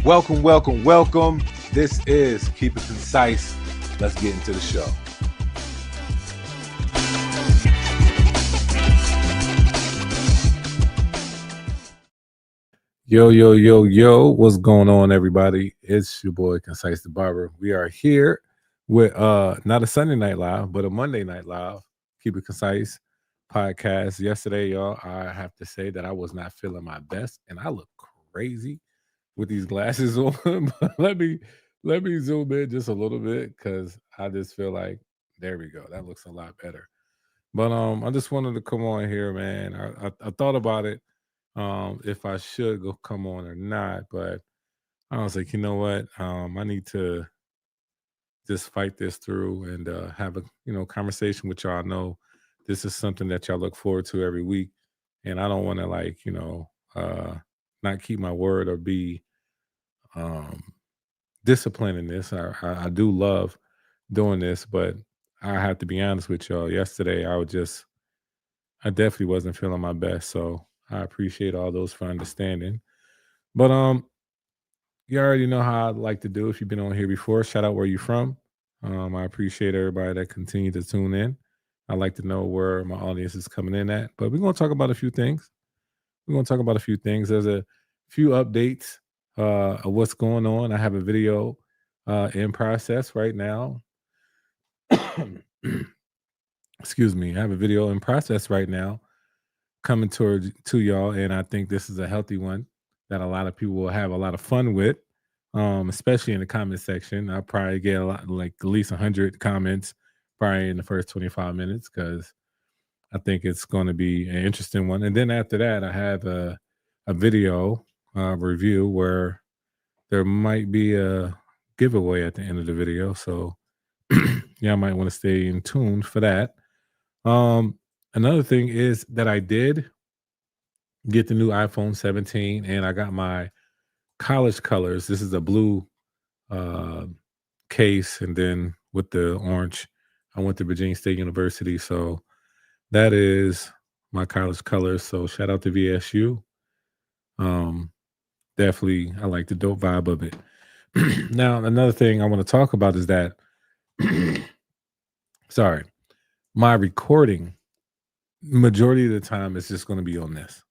Welcome, welcome, welcome. This is Keep It Concise. Let's get into the show. Yo, yo, yo, yo. What's going on, everybody? It's your boy, Concise the Barber. We are here with not a Sunday night live, but a Monday night live. Keep It Concise podcast. Yesterday, y'all, I have to say that I was not feeling my best, and I look crazy with these glasses on. But let me zoom in just a little bit because I just feel like there we go. That looks a lot better. But I just wanted to come on here, man. I thought about it, if I should go come on or not, but I was like, you know what? I need to just fight this through and have a conversation with y'all. I know this is something that y'all look forward to every week, and I don't want to not keep my word or be um disciplined in this. I do love doing this, but I have to be honest with y'all. Yesterday, I definitely wasn't feeling my best, so I appreciate all those for understanding. But you already know how I'd like to do. If you've been on here before, shout out where you from. I appreciate everybody that continue to tune in. I like to know where my audience is coming in at. But we're gonna talk about a few things. We're gonna talk about a few things. There's a few updates of what's going on. I have a video in process right now. Excuse me. I have a video in process right now coming to y'all, and I think this is a healthy one that a lot of people will have a lot of fun with, especially in the comment section. I'll probably get a lot, like at least 100 comments, probably in the first 25 minutes, because I think it's going to be an interesting one. And then after that, I have a video review where there might be a giveaway at the end of the video. So yeah, I might want to stay in tune for that. Um, Another thing is that I did get the new iPhone 17 and I got my college colors. This is a blue uh, case, and then with the orange, I went to Virginia State University. So that is my college colors. So shout out to VSU. Um, Definitely, I like the dope vibe of it. Now, another thing I want to talk about is that, sorry, my recording majority of the time is just going to be on this.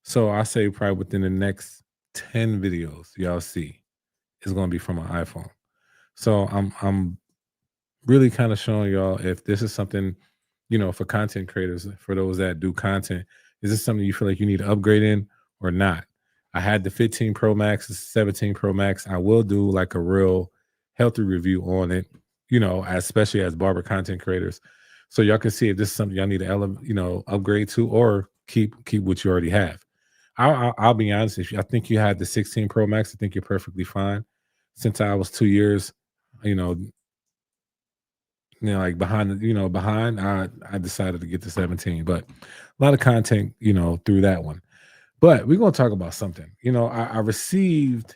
So I say probably within the next 10 videos y'all see is going to be from an iPhone. So I'm really kind of showing y'all if this is something, for content creators, for those that do content, is this something you feel like you need to upgrade in or not? I had the 15 Pro Max, the 17 Pro Max. I will do like a real healthy review on it, especially as barber content creators. So y'all can see if this is something y'all need to upgrade to or keep what you already have. I'll be honest with you. I think you had the 16 Pro Max. I think you're perfectly fine. Since I was 2 years, you know, like behind, I decided to get the 17. But a lot of content, through that one. But we're gonna talk about something. I received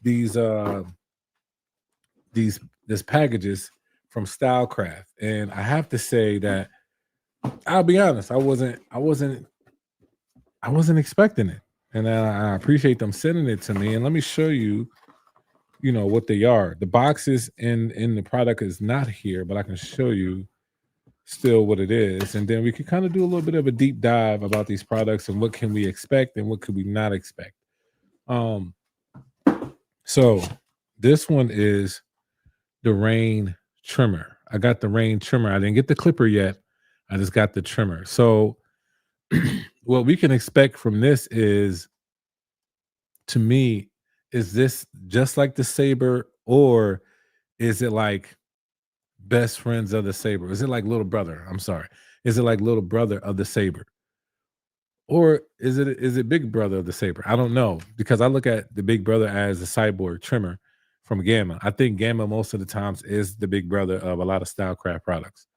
these these this packages from Stylecraft, and I have to say that I'll be honest, I wasn't expecting it, and I appreciate them sending it to me. And let me show you, what they are. The boxes in the product is not here, but I can show you still what it is, and then we can kind of do a little bit of a deep dive about these products and what can we expect and what could we not expect. Um, so this one is the rain trimmer. I got the rain trimmer. I didn't get the clipper yet. I just got the trimmer. So what we can expect from this is, to me, is this just like the Saber, or is it like best friends of the Saber? Is it like little brother? I'm sorry. Is it like little brother of the Saber? Or is it big brother of the Saber? I don't know, because I look at the big brother as the cyborg trimmer from Gamma. I think Gamma most of the times is the big brother of a lot of Stylecraft products.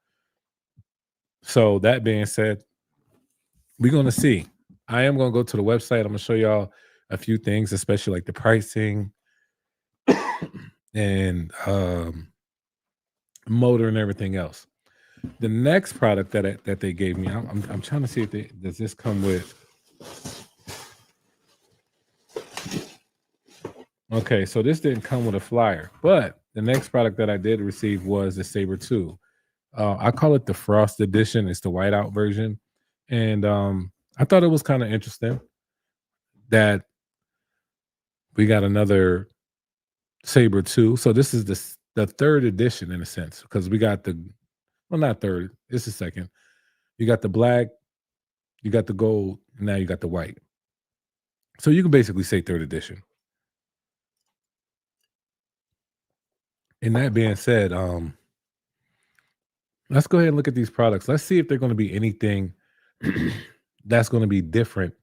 So that being said, we're gonna see. I am gonna go to the website. I'm gonna show y'all a few things, especially like the pricing and motor and everything else. The next product that they gave me, I'm trying to see if does this come with. Okay, so this didn't come with a flyer, but the next product that I did receive was the Saber 2. I call it the Frost Edition. It's the whiteout version, and I thought it was kind of interesting that we got another Saber 2. So this is the third edition in a sense because we got the well, not third. It's the second. You got the black, you got the gold, and now you got the white. So you can basically say third edition. And that being said, let's go ahead and look at these products. Let's see if they're going to be anything that's going to be different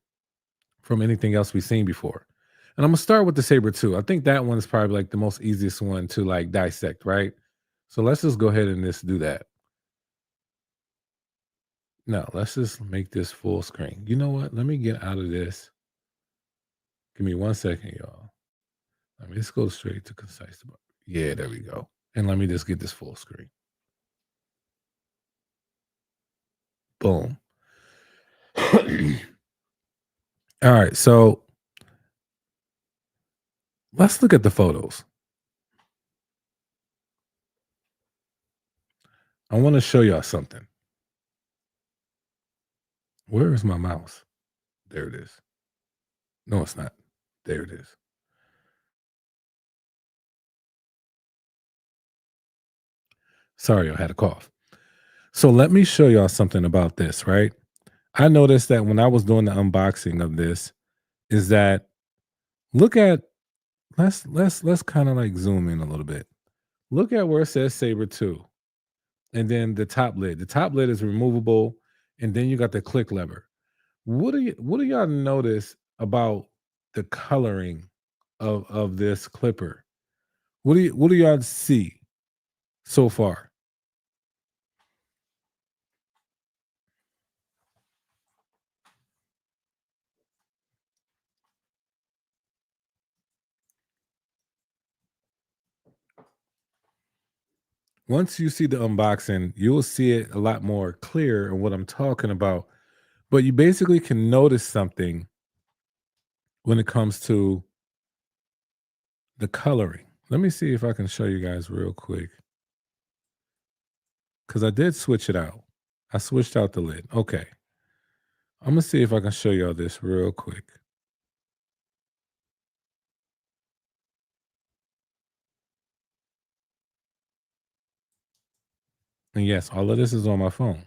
from anything else we've seen before. And I'm gonna start with the Saber 2. I think that one is probably like the most easiest one to like dissect, right? So let's just go ahead and just do that. No, let's just make this full screen. You know what? Let me get out of this. Give me 1 second, y'all. Let me just go straight to concise. Yeah, there we go. And let me just get this full screen. Boom. All right, so let's look at the photos. I want to show y'all something. Where is my mouse? There it is. No, it's not. There it is. Sorry, I had a cough. So let me show y'all something about this, right? I noticed that when I was doing the unboxing of this, is that look at let's kind of like zoom in a little bit. Look at where it says Saber 2 and then the top lid. The top lid is removable, and then you got the click lever. What do y'all notice about the coloring of this clipper? What do y'all see so far? Once you see the unboxing, you'll see it a lot more clear in what I'm talking about. But you basically can notice something when it comes to the coloring. Let me see if I can show you guys real quick because I did switch it out. I switched out the lid. Okay. I'm gonna see if I can show y'all this real quick. And yes, all of this is on my phone.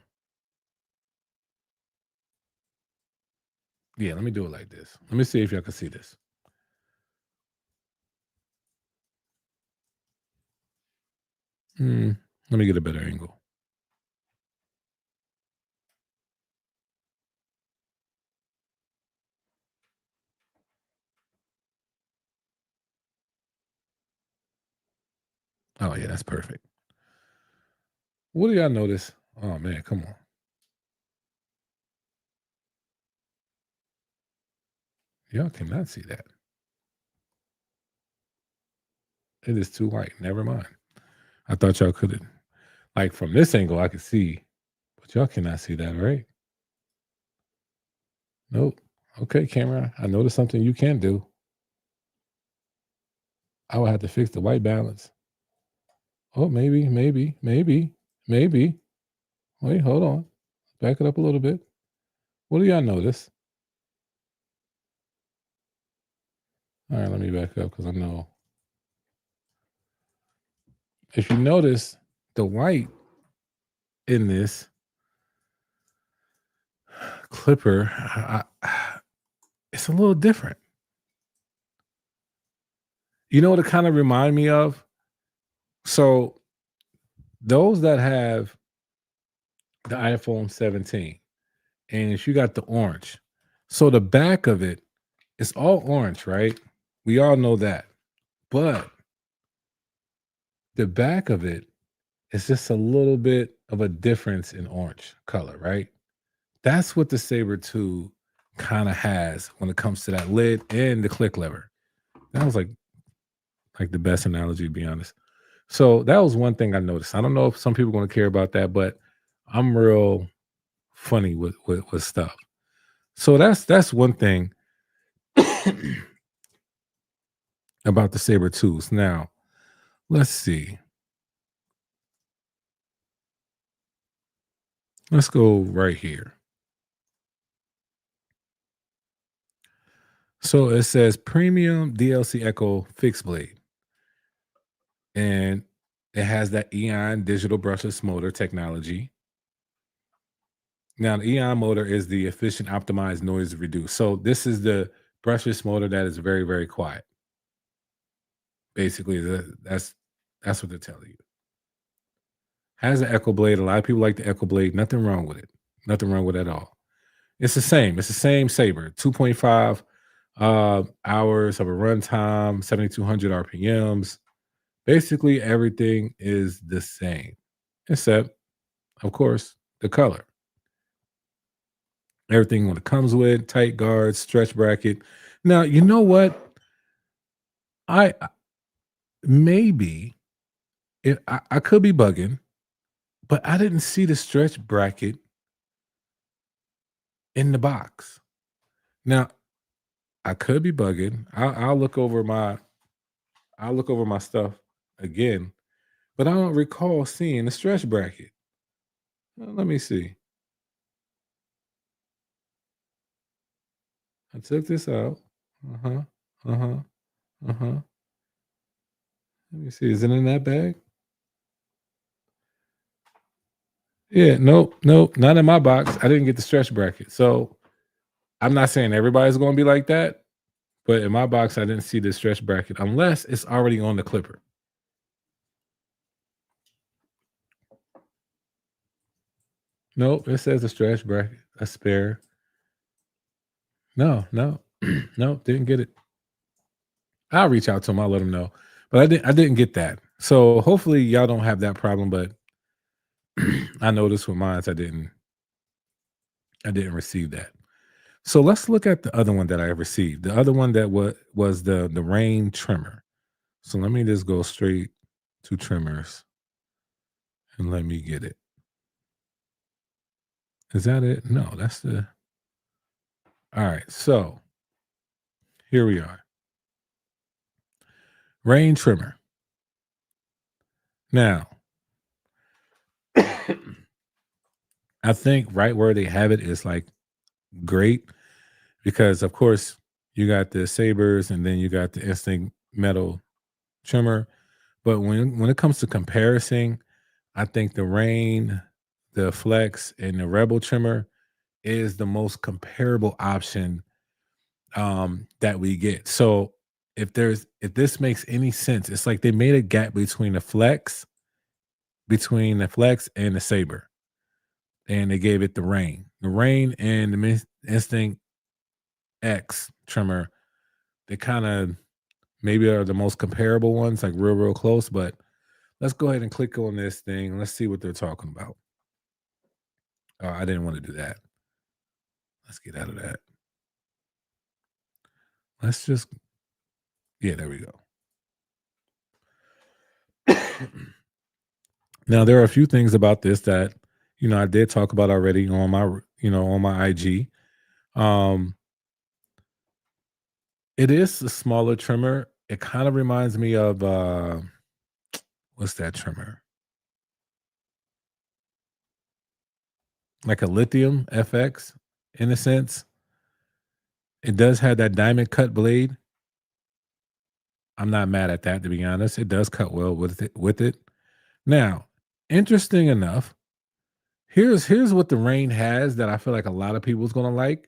Yeah, let me do it like this. Let me see if y'all can see this. Hmm, let me get a better angle. Oh yeah, that's perfect. What do y'all notice? Oh man, come on. Y'all cannot see that. It is too white. Never mind. I thought y'all could. Like from this angle, I could see, but y'all cannot see that, right? Nope. Okay, camera. I noticed something you can do. I would have to fix the white balance. Oh, maybe. Wait, hold on. Back it up a little bit. What do y'all notice? All right, let me back up because I know. If you notice the white in this clipper, it's a little different. You know what it kind of remind me of? So those that have the iPhone 17, and if you got the orange, so the back of it is all orange, right? We all know that. But the back of it is just a little bit of a difference in orange color, right? That's what the Saber 2 kind of has when it comes to that lid and the click lever. That was like the best analogy, to be honest. So that was one thing I noticed. I don't know if some people are going to care about that, but I'm real funny with stuff. So that's one thing about the saber tools. Now, let's see. Let's go right here. So it says premium DLC Echo fixed blade, and it has that Eon digital brushless motor technology. Now, the Eon motor is the efficient, optimized noise reduce. So this is the brushless motor that is very, very quiet. Basically, that's what they're telling you. Has an Echo blade. A lot of people like the Echo blade. Nothing wrong with it. Nothing wrong with it at all. It's the same. It's the same saber. 2.5 hours of a runtime, 7,200 RPMs. Basically, everything is the same, except, of course, the color. Everything what it comes with, tight guards, stretch bracket. Now, you know what? I maybe I could be bugging, but I didn't see the stretch bracket in the box. Now, I could be bugging. I'll look over my stuff again, but I don't recall seeing the stretch bracket. Let me see. I took this out. Uh huh. Uh huh. Uh huh. Let me see. Is it in that bag? Yeah. Nope. Nope. Not in my box. I didn't get the stretch bracket. So I'm not saying everybody's going to be like that, but in my box, I didn't see the stretch bracket unless it's already on the clipper. Nope. It says a stretch bracket, a spare. No. No. No. Didn't get it. I'll reach out to them. I'll let them know. But I didn't get that. So hopefully y'all don't have that problem. But I noticed with mine, I didn't receive that. So let's look at the other one that I received. The other one that was the rain trimmer. So let me just go straight to trimmers and let me get it. Is that it? No, that's the. All right. So here we are. Rain trimmer. Now, I think right where they have it is like great because, of course, you got the sabers and then you got the instinct metal trimmer. But when it comes to comparison, I think the rain, the flex, and the rebel trimmer is the most comparable option that we get. So if this makes any sense, it's like they made a gap between the flex and the saber, and they gave it the rain and the instinct X trimmer. They kind of maybe are the most comparable ones, like real close. But let's go ahead and click on this thing. Let's see what they're talking about. Oh, I didn't want to do that. Let's get out of that. Let's just yeah, there we go. Now there are a few things about this that I did talk about already on my IG. Um, it is a smaller trimmer. It kind of reminds me of what's that trimmer? Like a lithium FX in a sense. It does have that diamond cut blade. I'm not mad at that to be honest. It does cut well with it. Now, interesting enough, here's what the rain has that I feel like a lot of people's gonna like.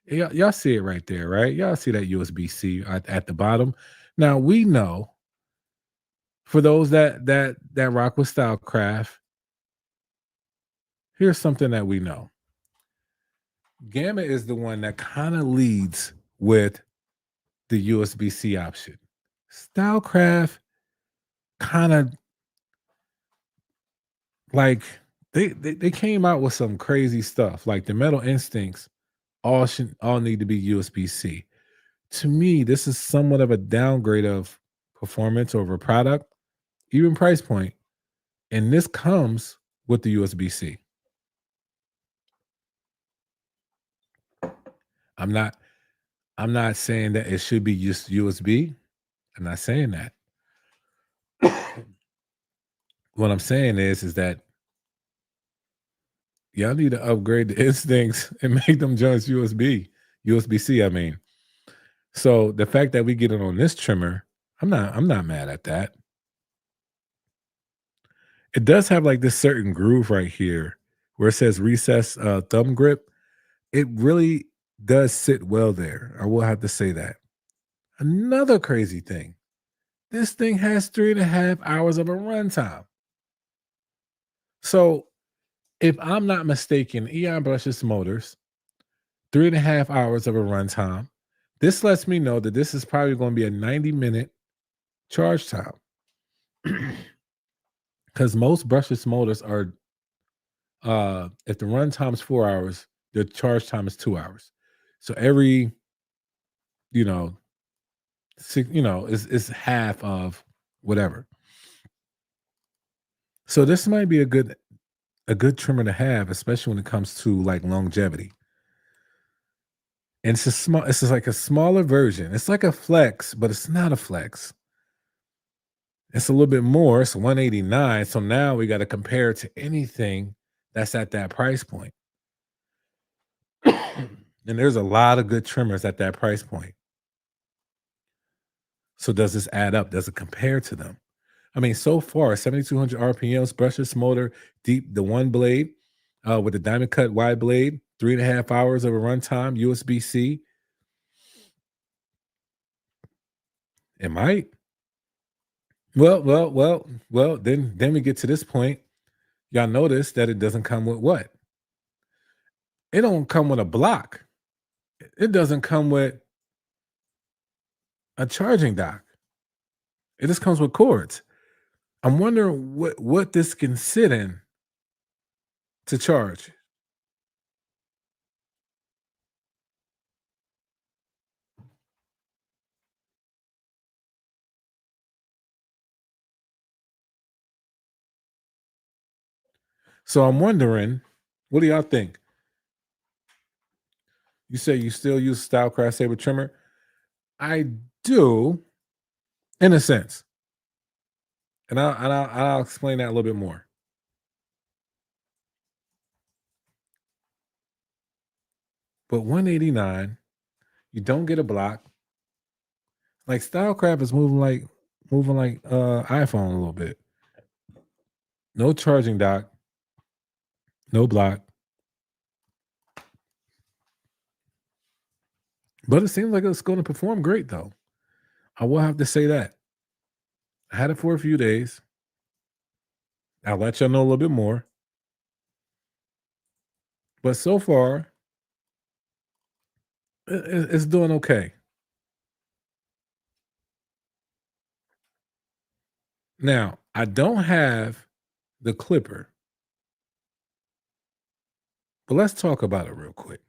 Y'all see it right there, right? Y'all see that USB-C at the bottom. Now we know for those that rock with Stylecraft, here's something that we know. Gamma is the one that kind of leads with the USB-C option. Stylecraft kind of like they came out with some crazy stuff. Like the Metal Instincts all need to be USB-C. To me, this is somewhat of a downgrade of performance over a product, even price point. And this comes with the USB-C. I'm not I'm not saying that it should be just USB. I'm not saying that. What I'm saying is that y'all need to upgrade the instincts and make them joints USB-C, I mean. So the fact that we get it on this trimmer, I'm not mad at that. It does have like this certain groove right here where it says recess thumb grip. It really does sit well there. I will have to say that. Another crazy thing. This thing has 3.5 hours of a runtime. So if I'm not mistaken, Eon brushless motors, 3.5 hours of a runtime. This lets me know that this is probably going to be a 90-minute charge time. Because most brushless motors are, if the runtime is 4 hours, the charge time is 2 hours. So every, you know, is half of whatever. So this might be a good trimmer to have, especially when it comes to like longevity. And it's just like a smaller version. It's like a flex, but it's not a flex. It's a little bit more. It's 189. So now we got to compare it to anything that's at that price point. And there's a lot of good trimmers at that price point. So does this add up? Does it compare to them? I mean, so far, 7,200 RPMs, brushless motor, deep, the one blade with the diamond cut wide blade, 3.5 hours of a runtime, USB-C. It might. Well. Then we get to this point. Y'all notice that it doesn't come with what? It don't come with a block. It doesn't come with a charging dock. It just comes with cords. I'm wondering what this can sit in to charge. So I'm wondering, what do y'all think? You say you still use Stylecraft Saber trimmer? I do, in a sense, and I'll explain that a little bit more. But 189, you don't get a block. Like Stylecraft is moving like iPhone a little bit. No charging dock, no block. But it seems like it's going to perform great though. I will have to say that. I had it for a few days. I'll let y'all know a little bit more. But so far, it's doing okay. Now, I don't have the clipper, but let's talk about it real quick.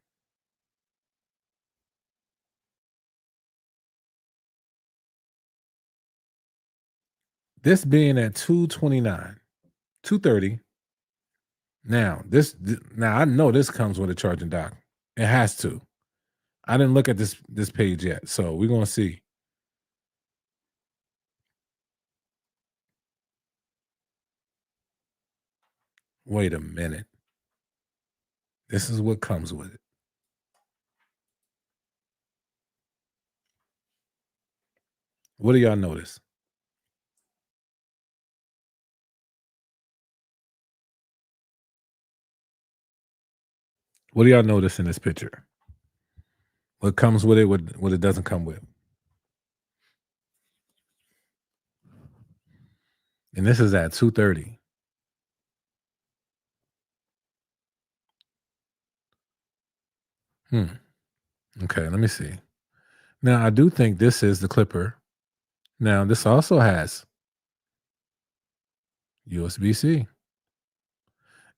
This being at 229, 230. Now I know this comes with a charging dock. It has to. I didn't look at this page yet, so we're gonna see. Wait a minute. This is what comes with it. What do y'all notice? What do y'all notice in this picture? What comes with it? What it doesn't come with? And this is at 230. Hmm. Okay, let me see. Now I do think this is the clipper. Now this also has USB-C.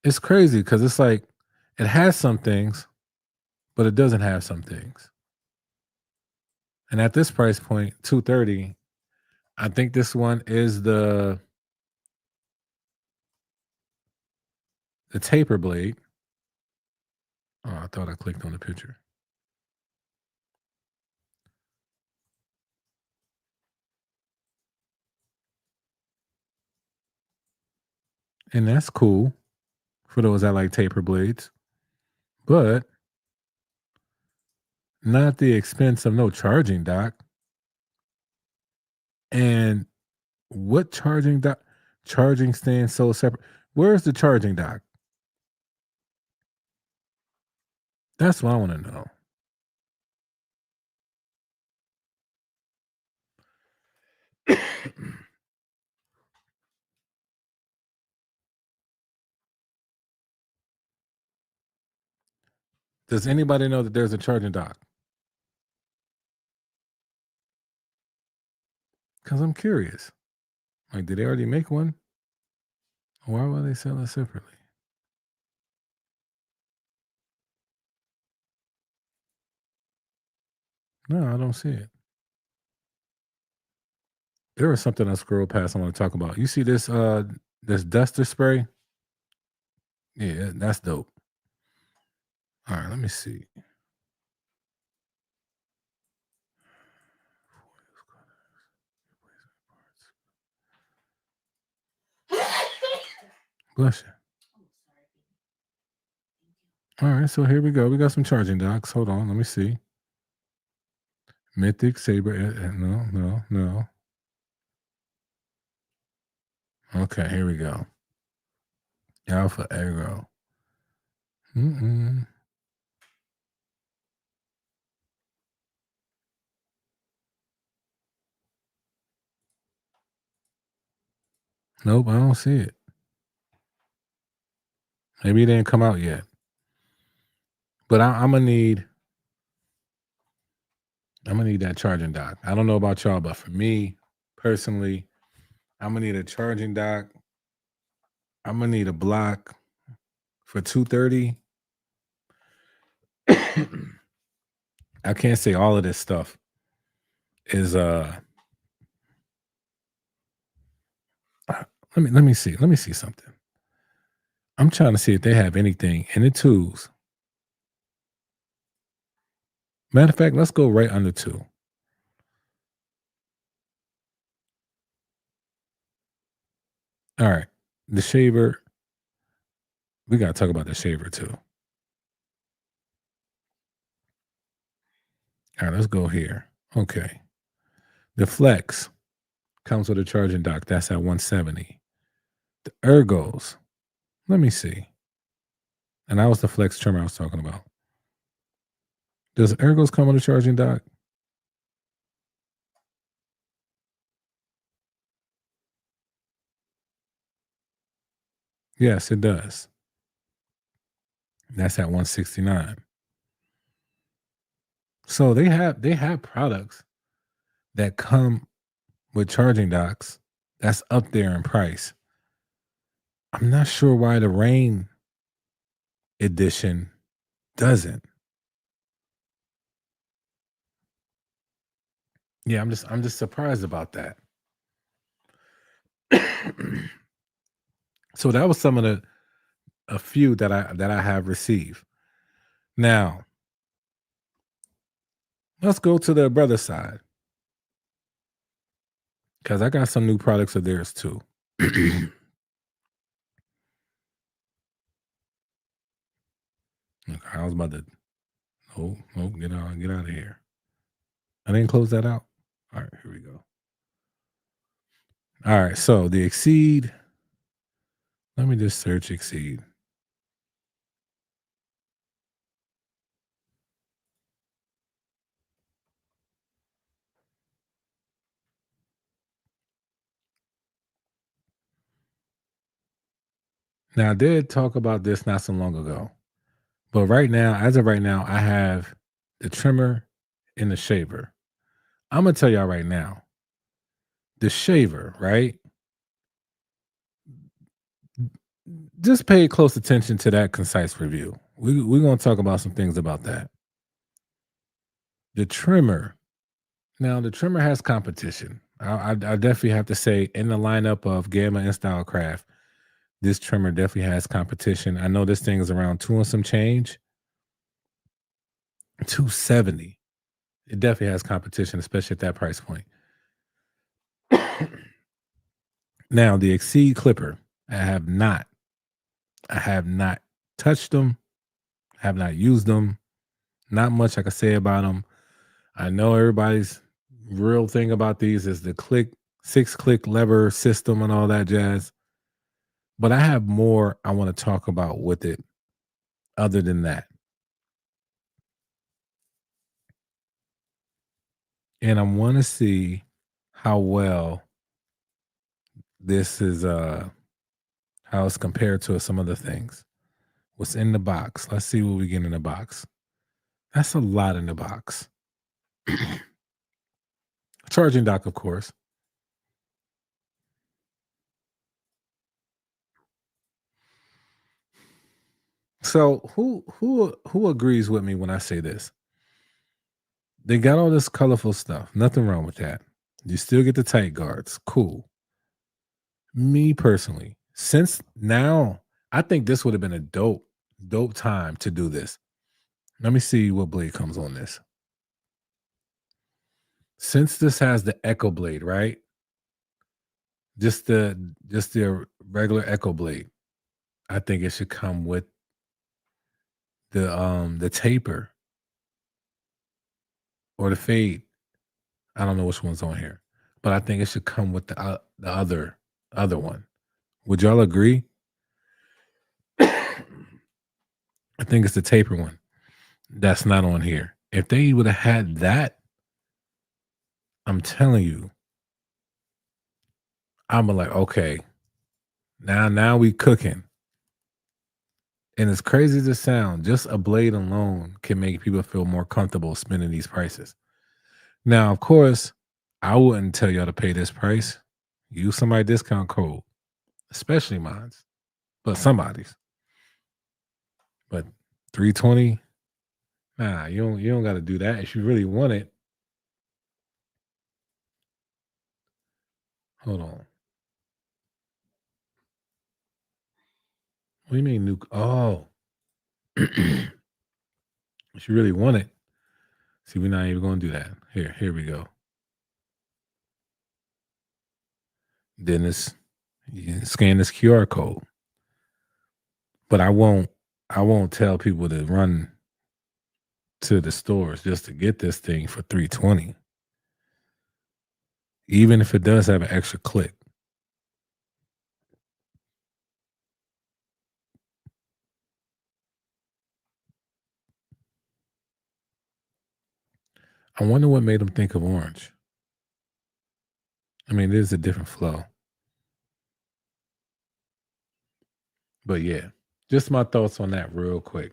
It's crazy because it's like it has some things, but it doesn't have some things. And at this price point, 230, I think this one is the taper blade. Oh, I thought I clicked on the picture. and that's cool for those that like taper blades, but not the expense of no charging dock. And what charging dock? Charging stand so separate. Where's the charging dock? That's what I want to know. Does anybody know that there's a charging dock? Because I'm curious. Like, did they already make one? Why would they sell it separately? No, I don't see it. There was something I scrolled past I want to talk about. You see this duster spray? Yeah, that's dope. All right, let me see. Bless you. All right, so here we go. We got some charging docks. Hold on, let me see. Mythic Saber. No, no, no. Okay, here we go. Alpha Aero. Mm-mm. Nope, I don't see it. Maybe it didn't come out yet. But I'm gonna need that charging dock. I don't know about y'all, but for me personally, I'm gonna need a charging dock. I'm gonna need a block for 230. I can't say all of this stuff is let me see. Let me see something. I'm trying to see if they have anything in the twos. Matter of fact, let's go right under two. All right. The shaver. We gotta talk about the shaver too. All right, let's go here. Okay. The flex comes with a charging dock. That's at 170. The ergos. Let me see. And that was the flex trimmer I was talking about. Does ergos come with a charging dock? Yes, it does. That's at 169. So they have products that come with charging docks that's up there in price. I'm not sure why the rain edition doesn't. Yeah, I'm just surprised about that. So that was some of the a few that I have received. Now, let's go to the brother side because I got some new products of theirs too. I was about to no, get out of here. I didn't close that out. All right, here we go. All right, so the Exceed. Let me just search Exceed. Now, I did talk about this not so long ago, but right now, as of right now, I have the trimmer and the shaver. I'm gonna tell y'all right now, the shaver, right? Just pay close attention to that concise review. We're gonna talk about some things about that. The trimmer. Now, the trimmer has competition. I definitely have to say, in the lineup of Gamma and Stylecraft, this trimmer definitely has competition. I know this thing is around two and some change, 270. It definitely has competition, especially at that price point. Now, the Exceed Clipper. I have not. I have not touched them. Have not used them. Not much I can say about them. I know everybody's real thing about these is the click, 6-click lever system and all that jazz. But I have more I want to talk about with it other than that. And I want to see how well this is how it's compared to some other things. What's in the box? Let's see what we get in the box. That's a lot in the box. Charging dock, of course. So who agrees with me when I say this? They got all this colorful stuff. Nothing wrong with that. You still get the tight guards. Cool. Me personally, since now, I think this would have been a dope time to do this. Let me see what blade comes on this. Since this has the Echo blade, right? Just the regular Echo blade. I think it should come with the taper or the fade. I don't know which one's on here, but I think it should come with the other one. Would y'all agree? I think it's the taper one that's not on here. If they would have had that, I'm telling you, I'm like, okay, now we cooking. And as crazy as it sounds, just a blade alone can make people feel more comfortable spending these prices. Now, of course, I wouldn't tell y'all to pay this price. Use somebody's discount code, especially mine's, but somebody's. But 320, nah, you don't got to do that. If you really want it, hold on. What do you mean new? Oh, if you really want it, see, we're not even going to do that. Here we go. Then you scan this QR code. But I won't tell people to run to the stores just to get this thing for 320, even if it does have an extra click. I wonder what made them think of orange. I mean, it is a different flow. But yeah, just my thoughts on that real quick.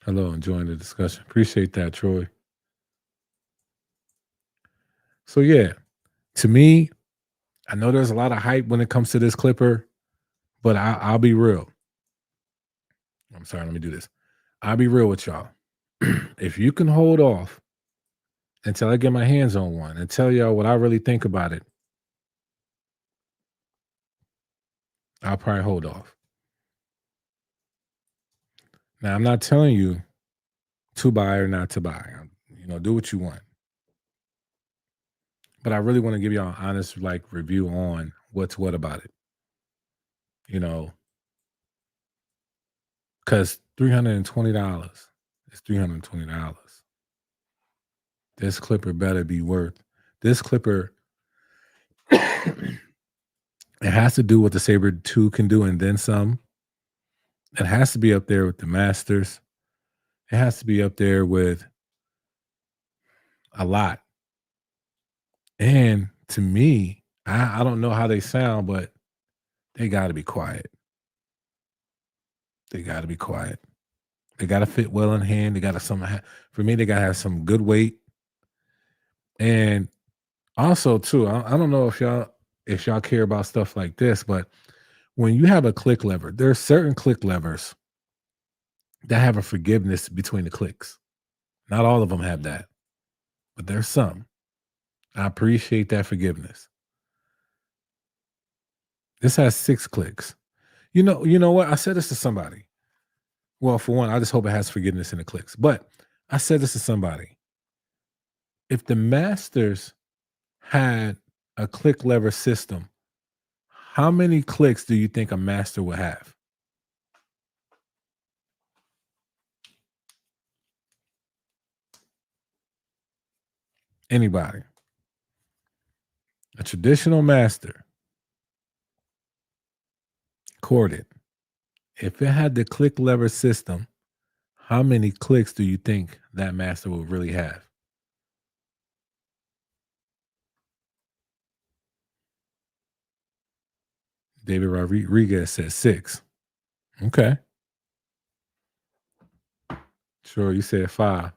Hello, enjoying the discussion. Appreciate that, Troy. So yeah, to me, I know there's a lot of hype when it comes to this clipper, but I'll be real. I'm sorry, let me do this. I'll be real with y'all. If you can hold off until I get my hands on one and tell y'all what I really think about it, I'll probably hold off. Now, I'm not telling you to buy or not to buy. Do what you want. But I really want to give y'all an honest review on what's what about it. You know, because $320 is $320. This clipper better be worth. This clipper, it has to do what the Saber 2 can do and then some. It has to be up there with the Masters. It has to be up there with a lot. And to me, I don't know how they sound, but they got to be quiet. They got to be quiet. They got to fit well in hand. They got to for me. They got to have some good weight. And also, too, I don't know if y'all care about stuff like this, but when you have a click lever, there are certain click levers that have a forgiveness between the clicks. Not all of them have that, but there's some. I appreciate that forgiveness. This has 6 clicks. You know what? I said this to somebody. Well, for one, I just hope it has forgiveness in the clicks. But I said this to somebody. If the Masters had a click lever system, how many clicks do you think a master would have? Anybody? A traditional master, corded. If it had the click lever system, how many clicks do you think that master would really have? David Rodriguez said 6. Okay. Sure, you said 5.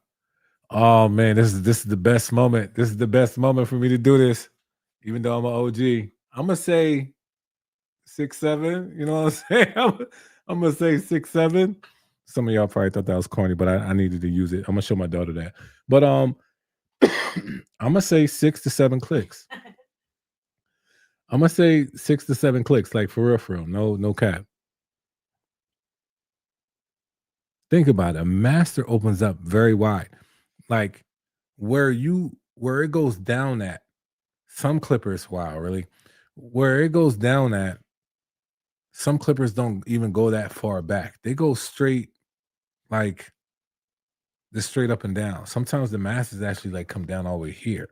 Oh man, this is the best moment. This is the best moment for me to do this, even though I'm an OG. I'm gonna say 6, 7. You know what I'm saying? I'm gonna say 6, 7. Some of y'all probably thought that was corny, but I needed to use it. I'm gonna show my daughter that. But I'm gonna say 6 to 7 clicks. I'm gonna say 6 to 7 clicks, like for real. No cap. Think about it. A master opens up very wide. Like where it goes down at, some clippers, wow, really? Where it goes down at, some clippers don't even go that far back. They go straight, like just straight up and down. Sometimes the masters actually like come down all the way here.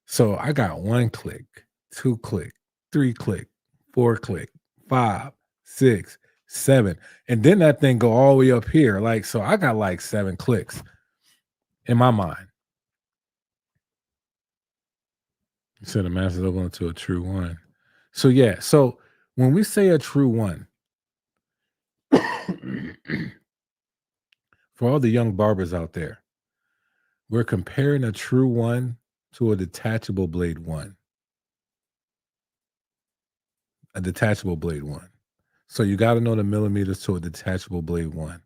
So I got 1 click, 2 click, 3 click, 4 click, 5, 6, 7. And then that thing go all the way up here. Like, so I got like 7 clicks in my mind. So the master's open to a true one. So yeah, so when we say a true one, for all the young barbers out there, we're comparing a true one to a detachable blade one. A detachable blade one. So you got to know the millimeters to a detachable blade one,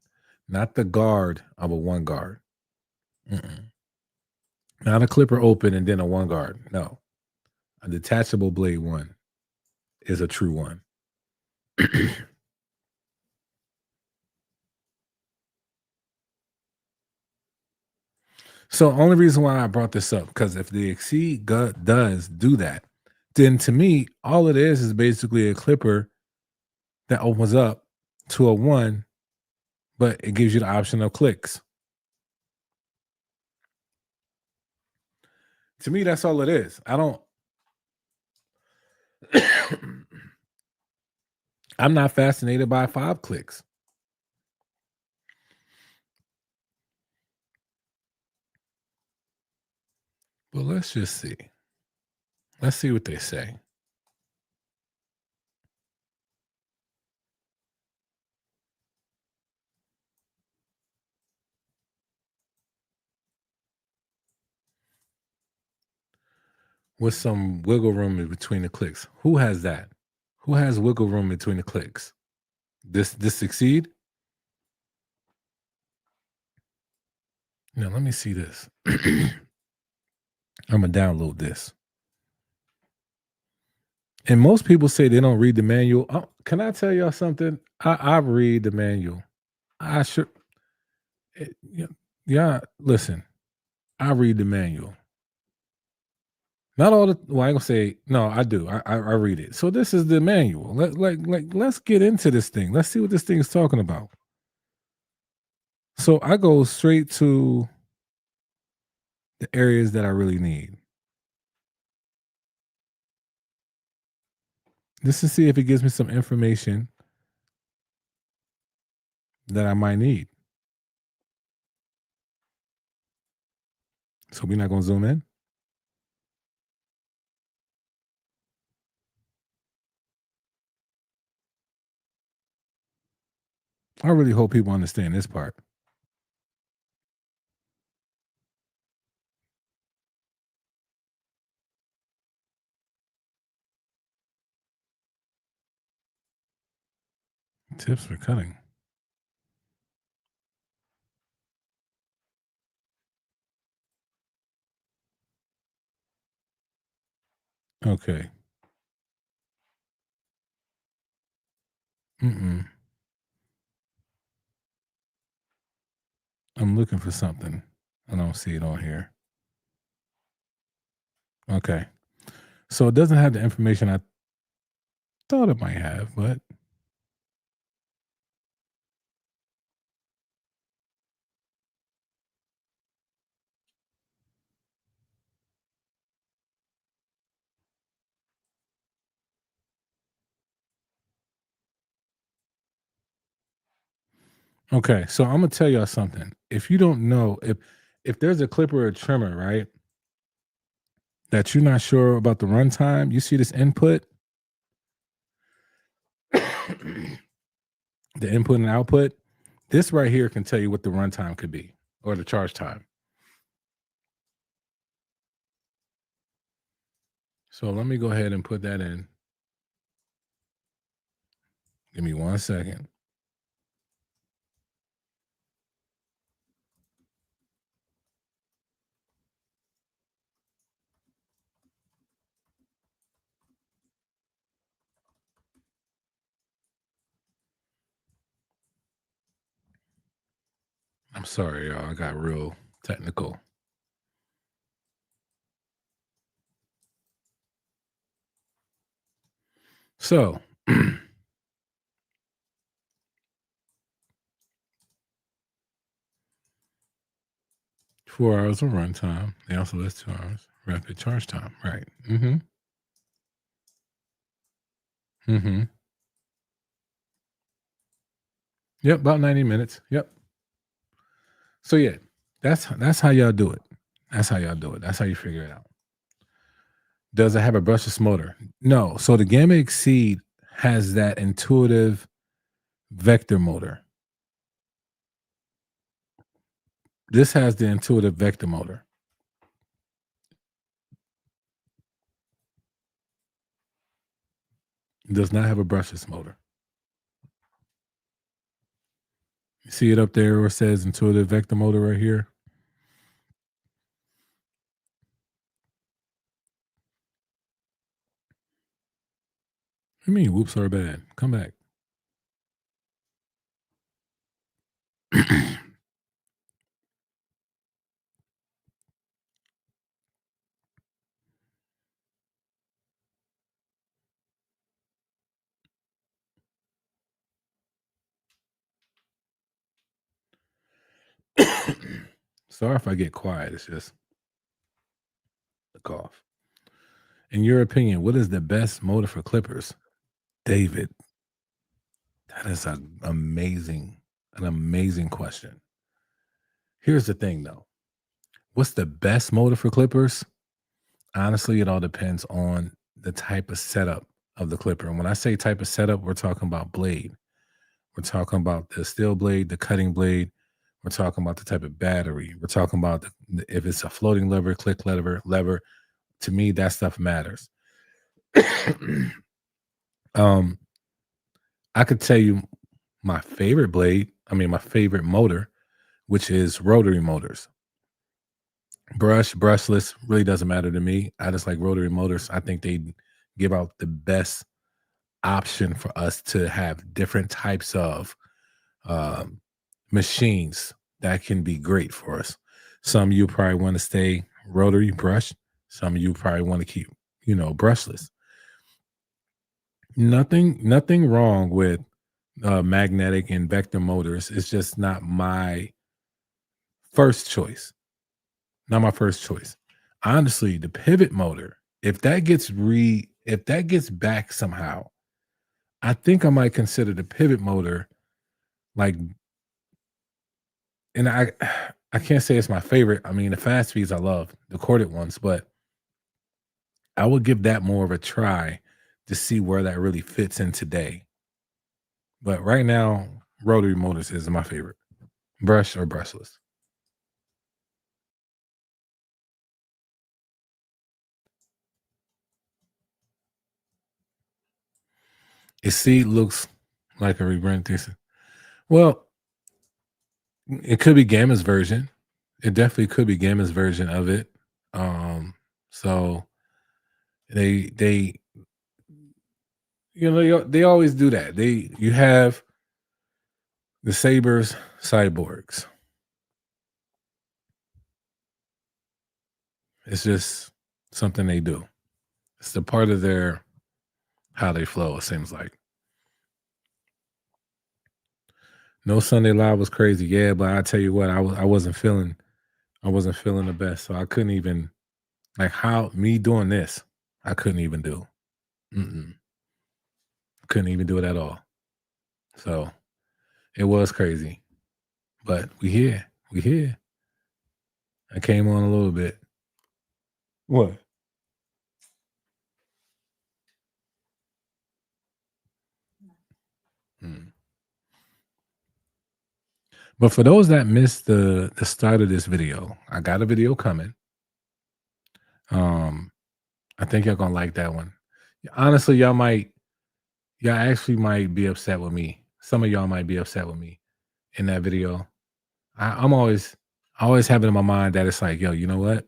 not the guard of a one guard. Mm-mm. Not a clipper open and then a one guard. No, a detachable blade one is a true one. So only reason why I brought this up, because if the Exceed does do that, then to me, all it is basically a clipper that opens up to a one, but it gives you the option of clicks. To me, that's all it is. I don't. I'm not fascinated by 5 clicks. But let's just see. Let's see what they say. With some wiggle room in between the clicks. Who has that? Who has wiggle room between the clicks? This succeed? Now let me see this. I'm gonna download this. And most people say they don't read the manual. Oh, can I tell y'all something? I read the manual. I should. Yeah, yeah. Listen, I read the manual. Not all the. Well, I ain't gonna say no. I do. I read it. So this is the manual. Let's get into this thing. Let's see what this thing is talking about. So I go straight to the areas that I really need. Just to see if it gives me some information that I might need. So we're not gonna zoom in. I really hope people understand this part. Tips for cutting. Okay. Mm-mm. I'm looking for something. I don't see it on here. Okay. So it doesn't have the information I thought it might have, but okay. So I'm gonna tell y'all something. If you don't know, if there's a clipper or a trimmer, right, that you're not sure about the runtime, you see this input, the input and output. This right here can tell you what the runtime could be or the charge time. So let me go ahead and put that in. Give me 1 second. I'm sorry, y'all. I got real technical. So 4 hours of runtime. They also list 2 hours. Rapid charge time. Right. Mm-hmm. Mm-hmm. Yep, about 90 minutes. Yep. So yeah, that's how y'all do it. That's how y'all do it. That's how you figure it out. Does it have a brushless motor? No. So the Gamma Exceed has that intuitive vector motor. This has the intuitive vector motor. It does not have a brushless motor. You see it up there where it says intuitive vector motor right here? What do you mean whoops are bad? Come back. Sorry if I get quiet. It's just a cough. In your opinion, what is the best motor for clippers? David, that is an amazing question. Here's the thing though. What's the best motor for clippers? Honestly, it all depends on the type of setup of the clipper. And when I say type of setup, we're talking about blade. We're talking about the steel blade, the cutting blade. We're talking about the type of battery. We're talking about if it's a floating lever, click lever. To me, that stuff matters. um, I could tell you my favorite blade. I mean, my favorite motor, which is rotary motors. Brushless really doesn't matter to me. I just like rotary motors. I think they give out the best option for us to have different types of um, machines that can be great for us. Some you probably want to stay rotary brush. Some you probably want to keep, brushless. Nothing wrong with magnetic and vector motors. It's just not my first choice. Not my first choice. Honestly, the pivot motor, if that gets back somehow, I think I might consider the pivot motor like, and I can't say it's my favorite. I mean, the fast feeds I love, the corded ones, but I would give that more of a try to see where that really fits in today. But right now, rotary motors is my favorite. Brush or brushless. Its seat looks like a rebrand. Well, it could be Gamma's version. It definitely could be Gamma's version of it. So they they always do that. You have the Sabers cyborgs. It's just something they do. It's the part of their how they flow, it seems like. No Sunday Live was crazy. Yeah, but I tell you what, I wasn't feeling the best. So I couldn't even like how me doing this, I couldn't even do. Mm-mm. Couldn't even do it at all. So it was crazy. But we here. We here. I came on a little bit. What? Mm. But for those that missed the start of this video, I got a video coming. Um, I think y'all gonna like that one. Honestly, y'all actually might be upset with me. Some of y'all might be upset with me in that video. I'm always I always have it in my mind that it's like, yo, you know what?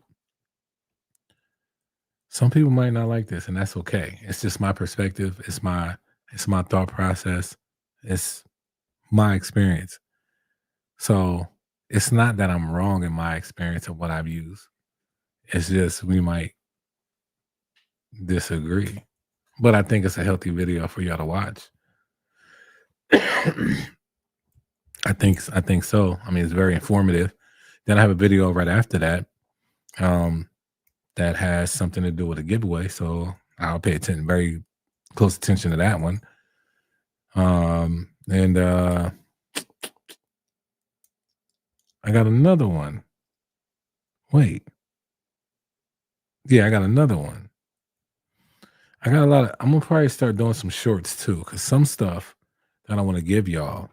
Some people might not like this, and that's okay. It's just my perspective. It's my thought process. It's my experience. So it's not that I'm wrong in my experience of what I've used. It's just we might disagree. But I think it's a healthy video for y'all to watch. I think so. I mean, it's very informative. Then I have a video right after that, um, that has something to do with a giveaway. So I'll pay attention, very close attention to that one. And I got another one. Wait, yeah, I got another one. I got a lot of. I'm gonna probably start doing some shorts too, because some stuff that I want to give y'all,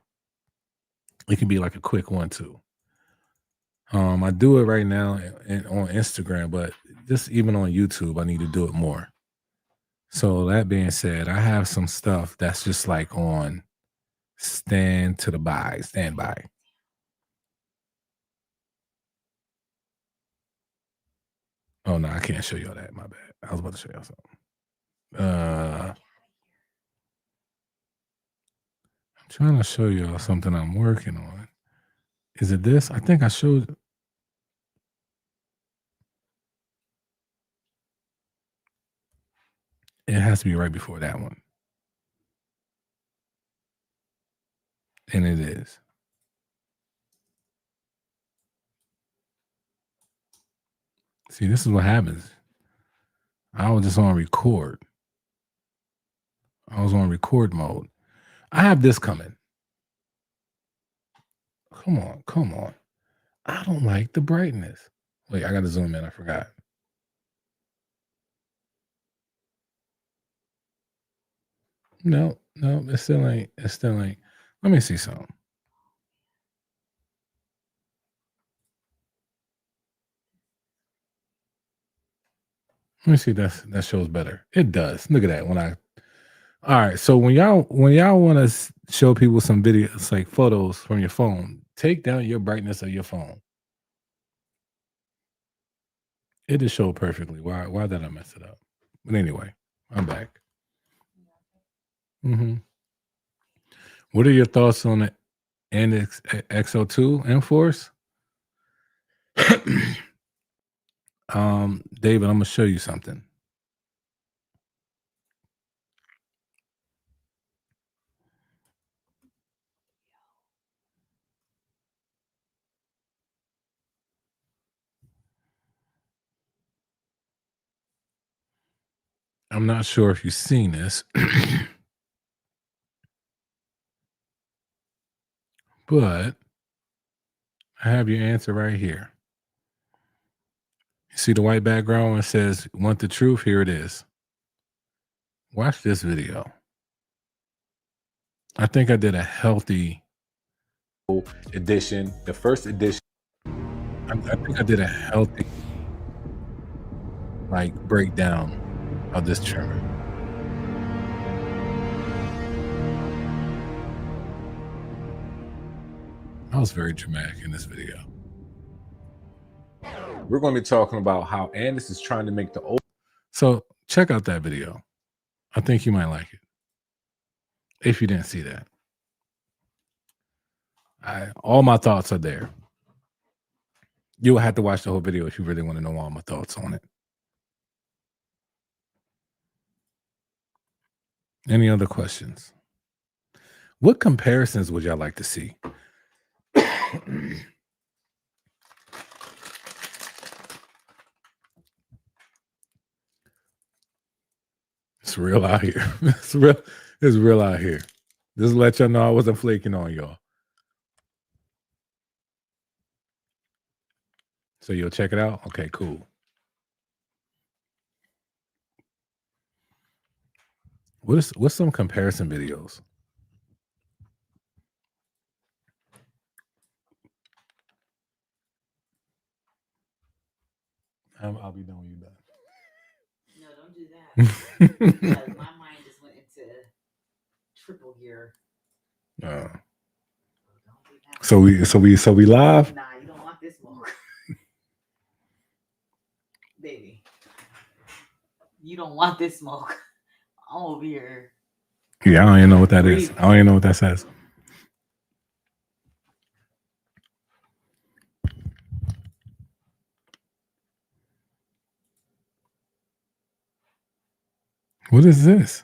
it can be like a quick one too. I do it right now on Instagram, but just even on YouTube, I need to do it more. So that being said, I have some stuff that's just like on standby. Oh no, I can't show y'all that. My bad. I was about to show y'all something. I'm trying to show y'all something I'm working on. Is it this? I think I showed. It has to be right before that one, and it is. See, this is what happens. I was just on record. I was on record mode. I have this coming. Come on, come on. I don't like the brightness. Wait, I gotta zoom in. I forgot. No, no, it still ain't. It still ain't. Let me see something. Let me see if that shows better. It does. Look at that. When I all right. So when y'all want to show people some videos like photos from your phone, take down your brightness of your phone. It just showed perfectly. Why did I mess it up? But anyway, I'm back. Hmm. What are your thoughts on the NX XO2 Enforce? David, I'm gonna show you something. I'm not sure if you've seen this, but I have your answer right here. You see the white background where it says, "Want the truth?" Here it is. Watch this video. I think I did a healthy edition, the first edition. I think I did a healthy like breakdown of this trimmer. I was very dramatic in this video. We're going to be talking about how Andis is trying to make the old. So check out that video. I think you might like it. If you didn't see that, all my thoughts are there. You'll have to watch the whole video if you really want to know all my thoughts on it. Any other questions? What comparisons would y'all like to see? It's real out here. It's real. It's real out here. Just to let y'all know I wasn't flaking on y'all. So you'll check it out? Okay, cool. What's some comparison videos? I'll be done when you're done. No, don't do that. Because my mind just went into triple gear. Uh, Don't do that. so we live? Nah, you don't want this smoke. Baby. You don't want this smoke. I'm over here. Yeah, I don't even know what that is. I don't even know what that says. What is this?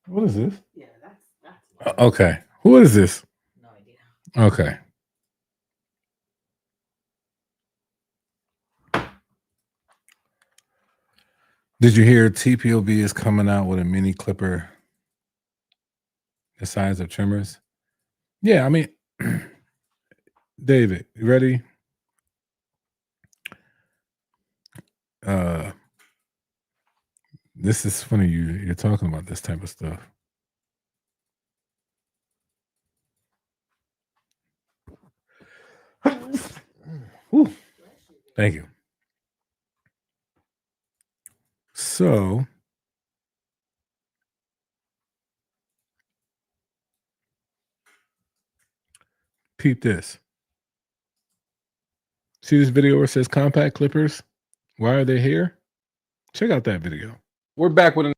What is this? Yeah, that's Okay. Who is this? no idea. Okay. Did you hear TPOB is coming out with a mini clipper the size of trimmers? Yeah, I mean, David, you ready? This is funny. You're talking about this type of stuff. Whew. Thank you. So, peep this. See this video where it says compact clippers? Why are they here? Check out that video. We're back with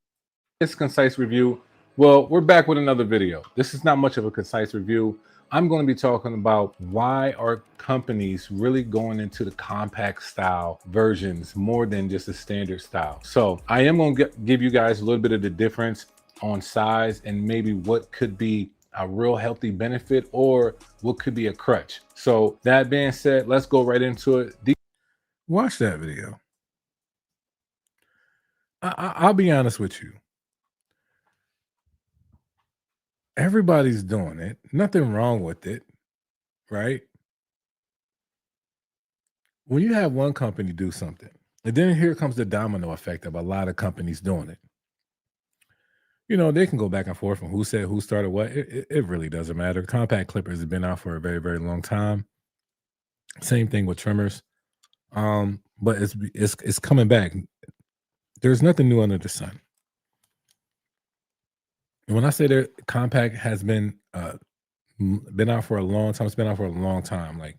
this concise review. Well, we're back with another video. This is not much of a concise review. I'm going to be talking about why are companies really going into the compact style versions more than just a standard style. So I am going to give you guys a little bit of the difference on size and maybe what could be a real healthy benefit or what could be a crutch. So that being said, let's go right into it. Watch that video. I'll be honest with you. Everybody's doing it. Nothing wrong with it, right? When you have one company do something, and then here comes the domino effect of a lot of companies doing it. You know, they can go back and forth from who said who started what. It really doesn't matter. Compact clippers have been out for a very, very long time. Same thing with trimmers. But it's coming back. There's nothing new under the sun. And when I say that compact has been out for a long time, it's been out for a long time. Like,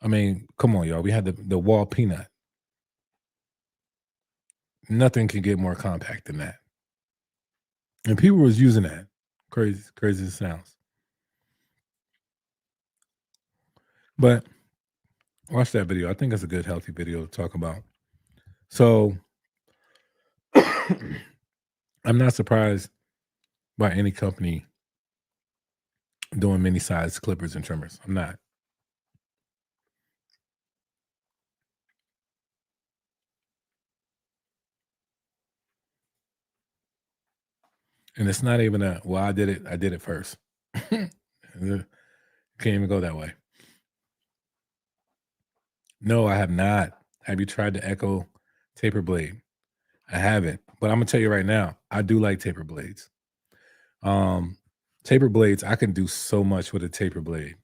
I mean, come on, y'all. We had the wall peanut. Nothing can get more compact than that. And people was using that. Crazy as it sounds. But watch that video. I think it's a good, healthy video to talk about. So I'm not surprised by any company doing mini size clippers and trimmers. I'm not. And it's not even a, well, I did it first. Can't even go that way. No, I have not. Have you tried the Echo taper blade? I haven't, but I'm gonna tell you right now, I do like taper blades. Taper blades, I can do so much with a taper blade.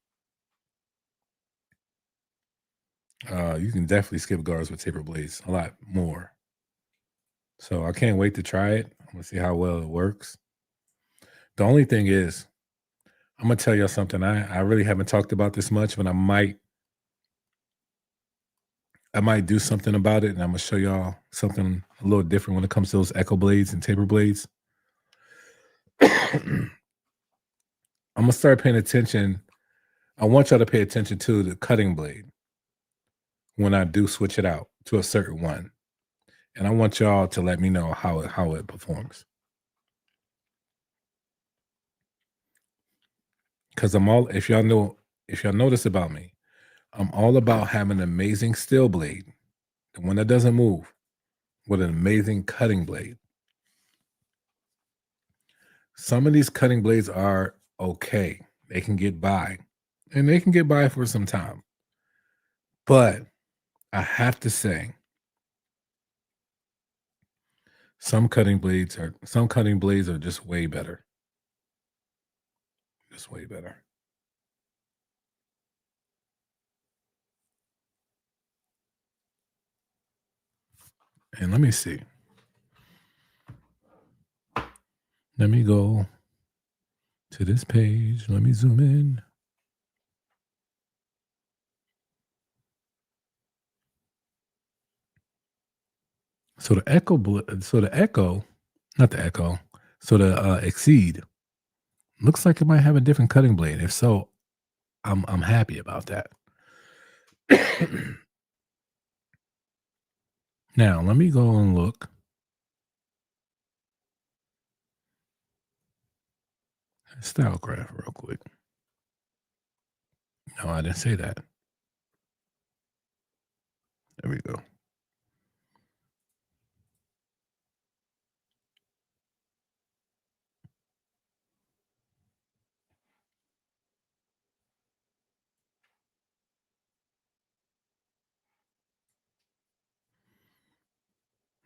You can definitely skip guards with taper blades a lot more. So I can't wait to try it. I'm gonna see how well it works. The only thing is, I'm gonna tell y'all something. I really haven't talked about this much, but I might do something about it, and I'm gonna show y'all something a little different when it comes to those Echo blades and taper blades. I'm gonna start paying attention. I want y'all to pay attention to the cutting blade. when I do switch it out to a certain one. And I want y'all to let me know how it performs. Because if y'all know this about me, I'm all about having an amazing steel blade, the one that doesn't move, with an amazing cutting blade. Some of these cutting blades are okay. They can get by. And they can get by for some time. But I have to say, some cutting blades are just way better. Just way better. And let me see. Let me go to this page. Let me zoom in. So the Exceed looks like it might have a different cutting blade. If so, I'm happy about that. Now let me go and look. Style graph real quick. No, I didn't say that. There we go.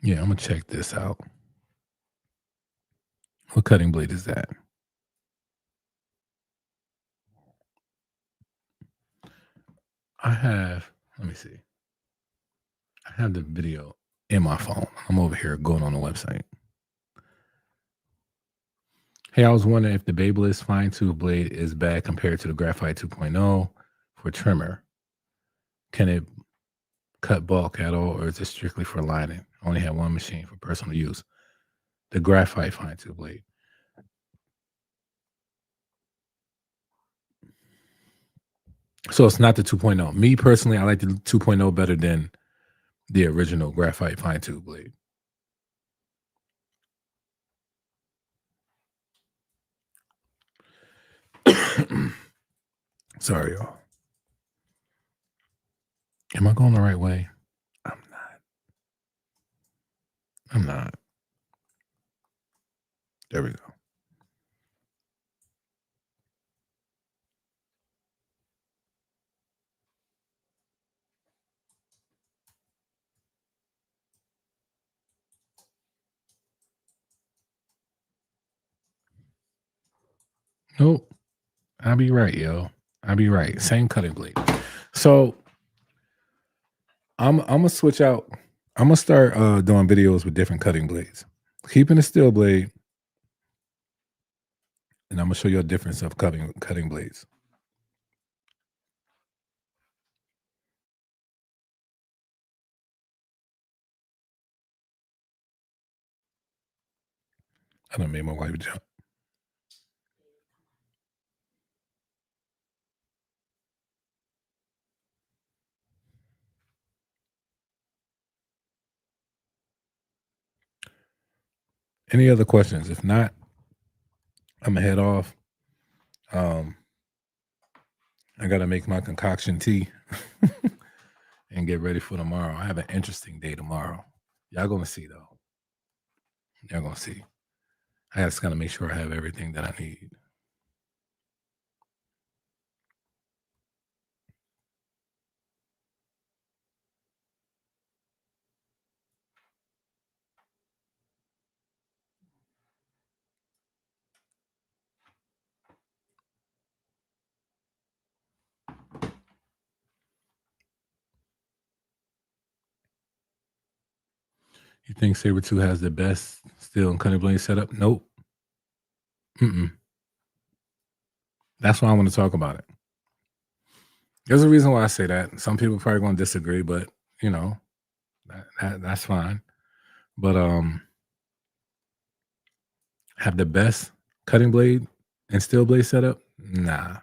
Yeah, I'm gonna check this out. What cutting blade is that? Let me see. I have the video in my phone. I'm over here going on the website. Hey, I was wondering if the Babyliss fine tooth blade is bad compared to the Graphite 2.0 for trimmer. Can it cut bulk at all, or is it strictly for lining? I only have one machine for personal use. The Graphite fine tooth blade. So it's not the 2.0. Me personally, I like the 2.0 better than the original Graphite fine tooth blade. Sorry, y'all. Am I going the right way? I'm not. There we go. Nope. I'll be right, yo. I'll be right. Same cutting blade. So I'm gonna switch out. I'm gonna start doing videos with different cutting blades. Keeping a steel blade, and I'm gonna show you a difference of cutting blades. I done made my wife jump. Any other questions? If not, I'm gonna head off. I gotta make my concoction tea and get ready for tomorrow. I have an interesting day tomorrow. Y'all gonna see though. Y'all gonna see. I just gotta make sure I have everything that I need. You think Saber 2 has the best steel and cutting blade setup? Nope. Mm-mm. That's why I want to talk about it. There's a reason why I say that. Some people probably going to disagree, but you know, that's fine. But have the best cutting blade and steel blade setup? Nah.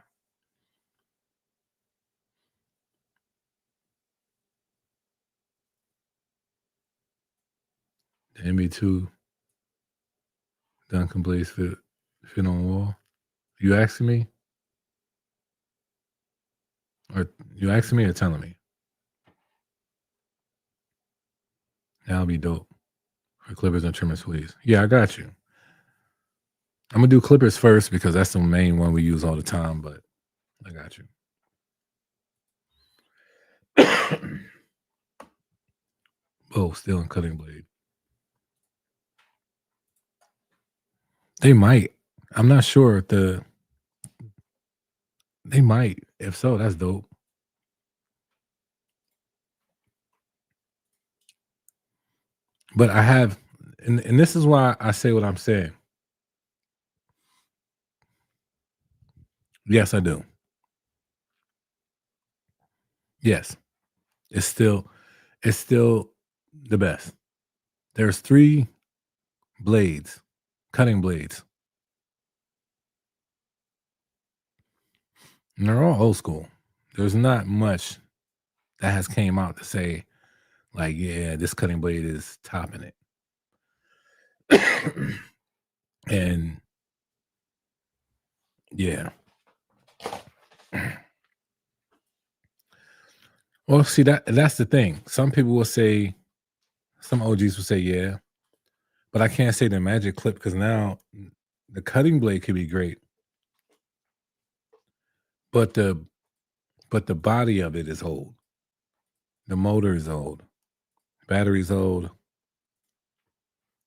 MB2 Duncan Blaze fit on wall. You asking me? Or you asking me or telling me? That'll be dope. For clippers and trimmer sleeves. Yeah, I got you. I'm gonna do clippers first because that's the main one we use all the time, but I got you. Oh, still in cutting blade. They might. I'm not sure if they might. If so, that's dope. But I have, and this is why I say what I'm saying. Yes, I do. Yes, it's still the best. There's 3 blades, cutting blades, and they're all old school. There's not much that has came out to say like, yeah, this cutting blade is topping it. And yeah. Well, see that's the thing. Some people will say, some OGs will say, yeah, but I can't say the magic clip because now the cutting blade could be great, but the body of it is old. The motor is old. Battery's old.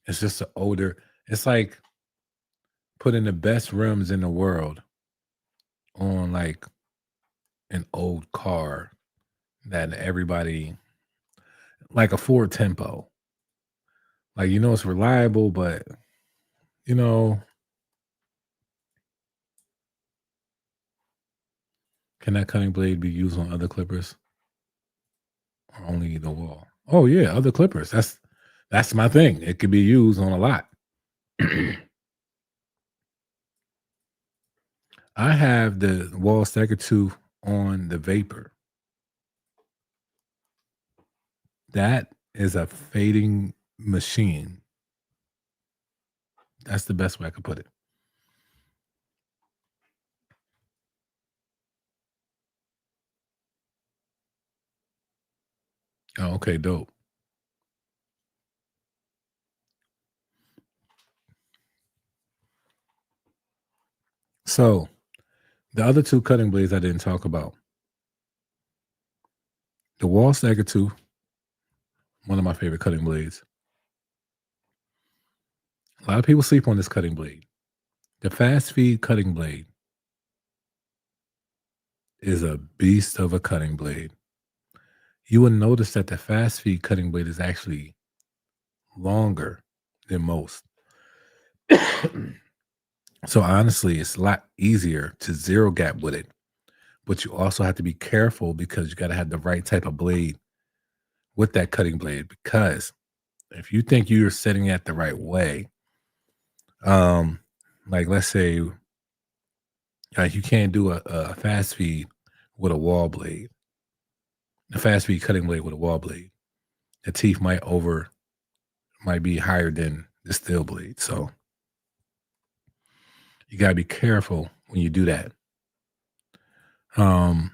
It's just an older. It's like putting the best rims in the world on like an old car that everybody, like a Ford Tempo. Like it's reliable, but you know, can that cutting blade be used on other clippers or only the wall? Oh yeah, other clippers. That's my thing. It could be used on a lot. I have the wall stacker 2 on the Vapor. That is a fading machine. That's the best way I could put it. Oh, okay, dope. So the other 2 cutting blades I didn't talk about. The wall stacker 2, one of my favorite cutting blades. A lot of people sleep on this cutting blade. The fast feed cutting blade is a beast of a cutting blade. You will notice that the fast feed cutting blade is actually longer than most. So honestly, it's a lot easier to zero gap with it. But you also have to be careful because you got to have the right type of blade with that cutting blade. Because if you think you're setting it the right way, um, like let's say like you can't do a fast feed with a wall blade, a fast feed cutting blade with a wall blade. The teeth might be higher than the steel blade. So you gotta be careful when you do that. Um,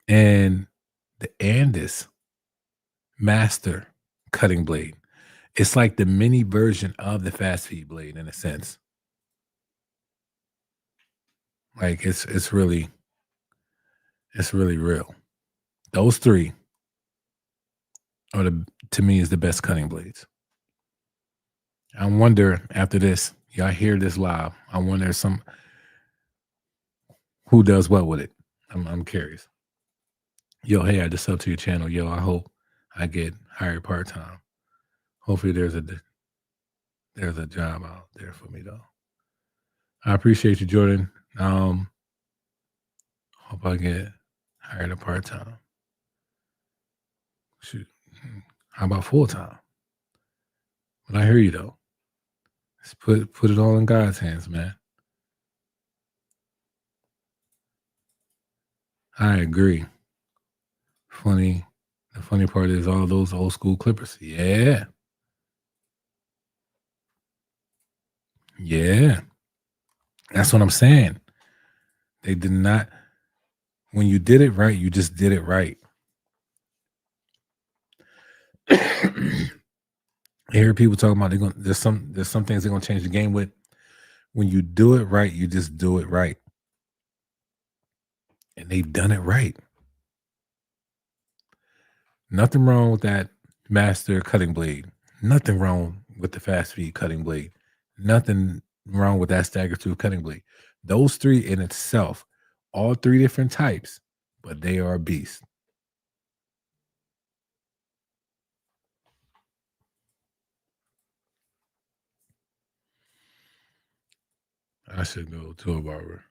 and the Andis Master cutting blade, it's like the mini version of the fast feed blade in a sense. Like it's really real. Those 3 are to me is the best cutting blades. I wonder after this, y'all hear this live. I wonder who does what with it. I'm curious. Yo, hey, I just subbed to your channel. Yo, I hope I get hired part time. Hopefully there's a job out there for me though. I appreciate you, Jordan. Hope I get hired a part time. Shoot. How about full time? But I hear you though. Let's put it all in God's hands, man. I agree. The funny part is all those old school clippers. Yeah. Yeah, that's what I'm saying. They did not. When you did it right, you just did it right. I hear people talking about there's some things they're gonna change the game with. When you do it right, you just do it right, and they've done it right. Nothing wrong with that master cutting blade. Nothing wrong with the fast feed cutting blade. Nothing wrong with that stagger tooth cutting blade. Those three in itself, all three different types, but they are a beast. I should go to a barber.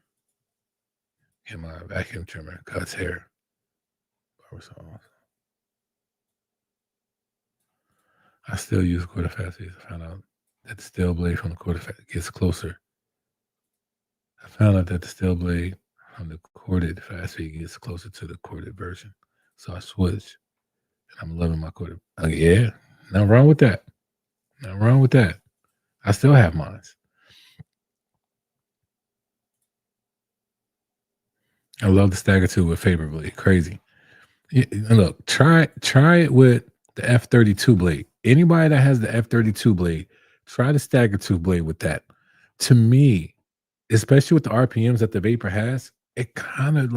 Get my vacuum trimmer, cuts hair. Barber salon. I still use quarter fast feed. I found out that the steel blade from the quarter fast gets closer. I found out that the steel blade on the corded fast feed gets closer to the corded version. So I switched, and I'm loving my corded. Yeah, nothing wrong with that. Nothing wrong with that. I still have mine. I love the stagger too with Faber blade. Crazy. And look, try it with the F32 blade. Anybody that has the F32 blade, try the stagger tooth blade with that. To me, especially with the RPMs that the Vapor has, it kind of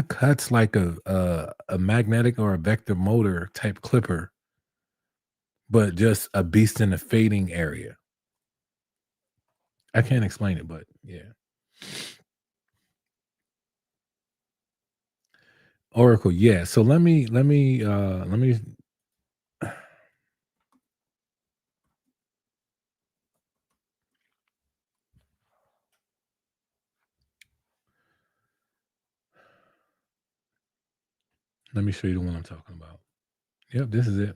cuts like a magnetic or a vector motor type clipper, but just a beast in the fading area. I can't explain it, but yeah. Oracle, yeah. So let me show you the one I'm talking about. Yep, this is it.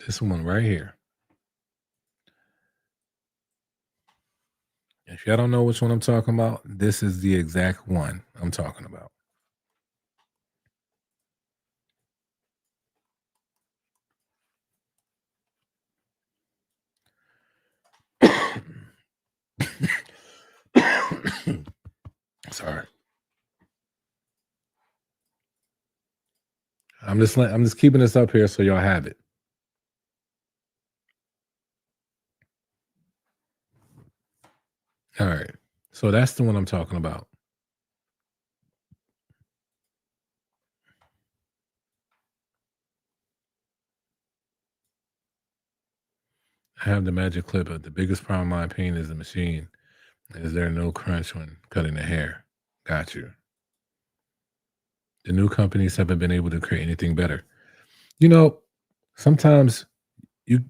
This one right here. If y'all don't know which one I'm talking about, this is the exact one I'm talking about. Sorry. I'm just keeping this up here so y'all have it. All right. So that's the one I'm talking about. I have the magic clip, but the biggest problem, in my opinion, is the machine. Is there no crunch when cutting the hair? Got you. The new companies haven't been able to create anything better. You know, sometimes you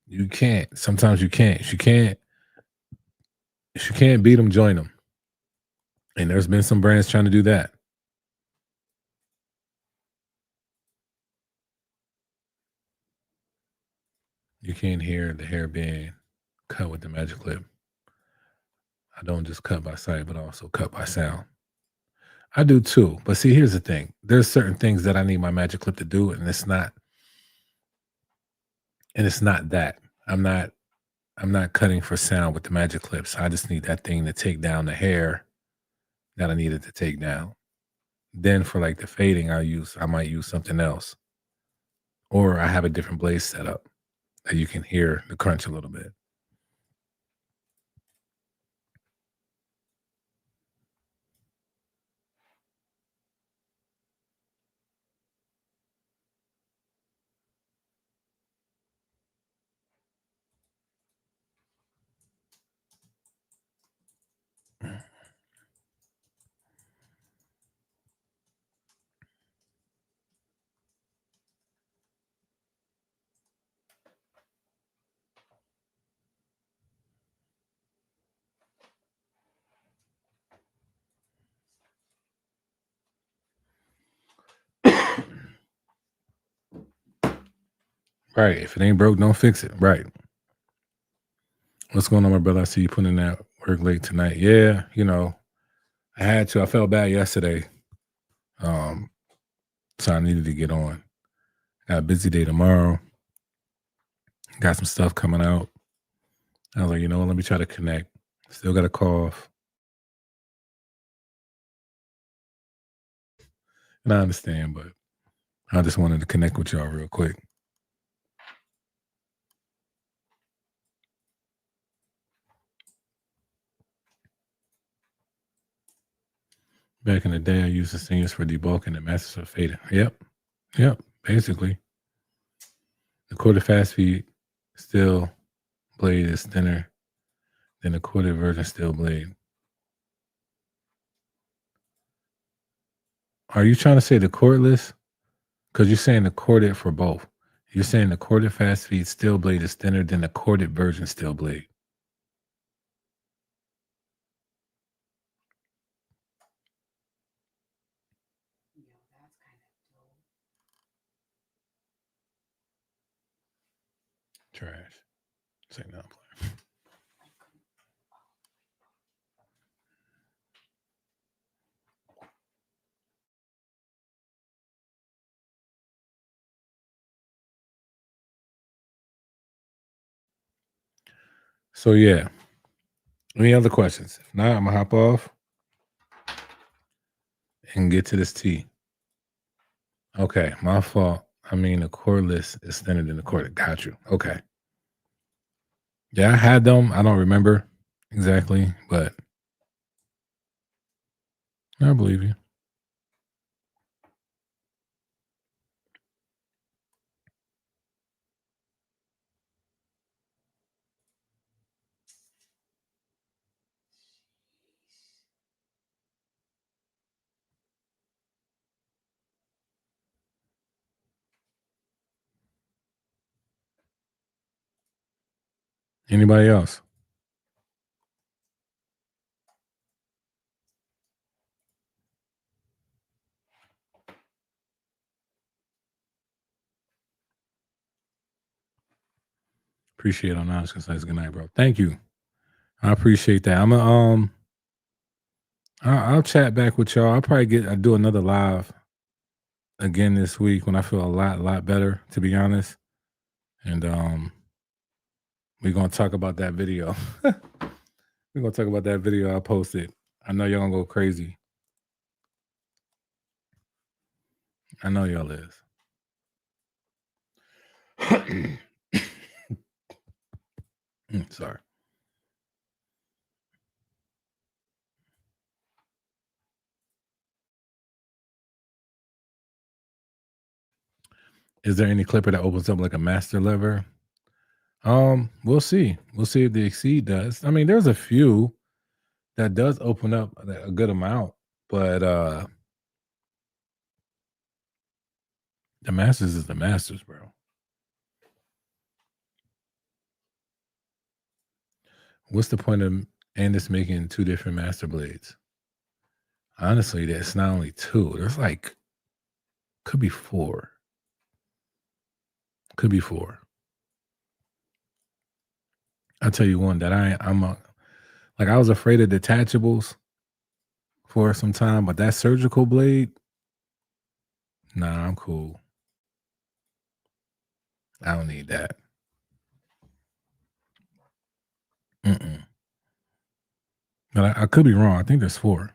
you can't. Sometimes you can't. If you can't beat them, join them. And there's been some brands trying to do that. You can't hear the hair being cut with the magic clip. I don't just cut by sight, but also cut by sound. I do too. But see, here's the thing. There's certain things that I need my magic clip to do, and it's not that. I'm not I'm not cutting for sound with the magic clips. I just need that thing to take down the hair that I needed to take down. Then for like the fading, I might use something else. Or I have a different blade setup that you can hear the crunch a little bit. Right. If it ain't broke, don't fix it. Right. What's going on, my brother? I see you putting in that work late tonight. Yeah, I had to. I felt bad yesterday. Um, so I needed to get on. Got a busy day tomorrow. Got some stuff coming out. I was like, you know what? Let me try to connect. Still got a cough. And I understand, but I just wanted to connect with y'all real quick. Back in the day, I used the seniors for debulking and masters for fading. Yep. Basically, the quarter fast feed still blade is thinner than the quarter version still blade. Are you trying to say the cordless? Because you're saying the corded for both. You're saying the corded fast feed steel blade is thinner than the corded version steel blade. That's kind of dull. Trash. Say no. So yeah. Any other questions? If not, I'm gonna hop off and get to this tea. Okay, my fault. I mean, the cordless is thinner than the corded. Got you. Okay. Yeah, I had them. I don't remember exactly, but I believe you. Anybody else? Appreciate it on honest concise. Good night, bro. Thank you. I appreciate that. I'm gonna I'll chat back with y'all. I'll do another live again this week when I feel a lot better, to be honest. And we're gonna talk about that video. We're gonna talk about that video I posted. I know y'all gonna go crazy. I know y'all is. Sorry. Is there any clipper that opens up like a master lever? We'll see. We'll see if the Exceed does. I mean, there's a few that does open up a good amount, but the Masters is the Masters, bro. What's the point of Andis making two different master blades? Honestly, that's not only two. There's like could be four. Could be four. I'll tell you one that I was afraid of detachables for some time, but that surgical blade, nah, I'm cool. I don't need that. But I could be wrong. I think there's four.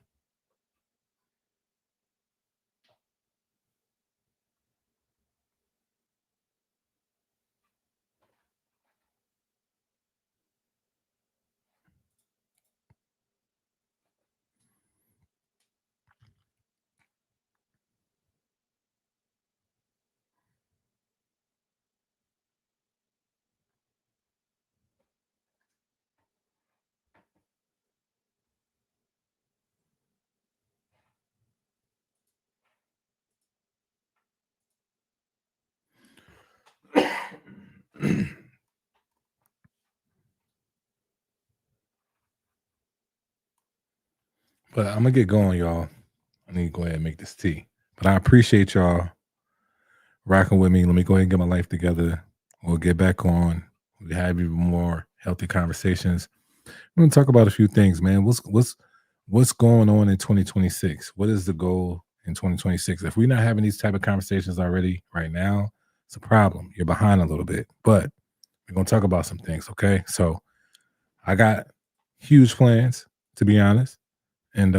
But I'm gonna get going, y'all. I need to go ahead and make this tea. But I appreciate y'all rocking with me. Let me go ahead and get my life together. We'll get back on. We'll have even more healthy conversations. We're gonna talk about a few things, man. What's going on in 2026? What is the goal in 2026? If we're not having these type of conversations already right now, it's a problem. You're behind a little bit, but we're gonna talk about some things, okay? So I got huge plans, to be honest. And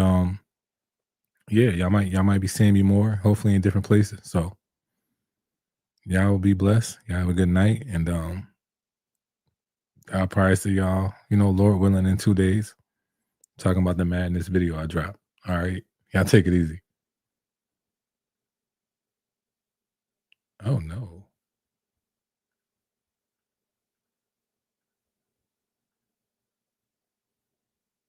yeah, y'all might be seeing me more, hopefully in different places. So y'all will be blessed. Y'all have a good night. And I'll probably see y'all, Lord willing, in 2 days, talking about the madness video I dropped. All right. Y'all take it easy. Oh no.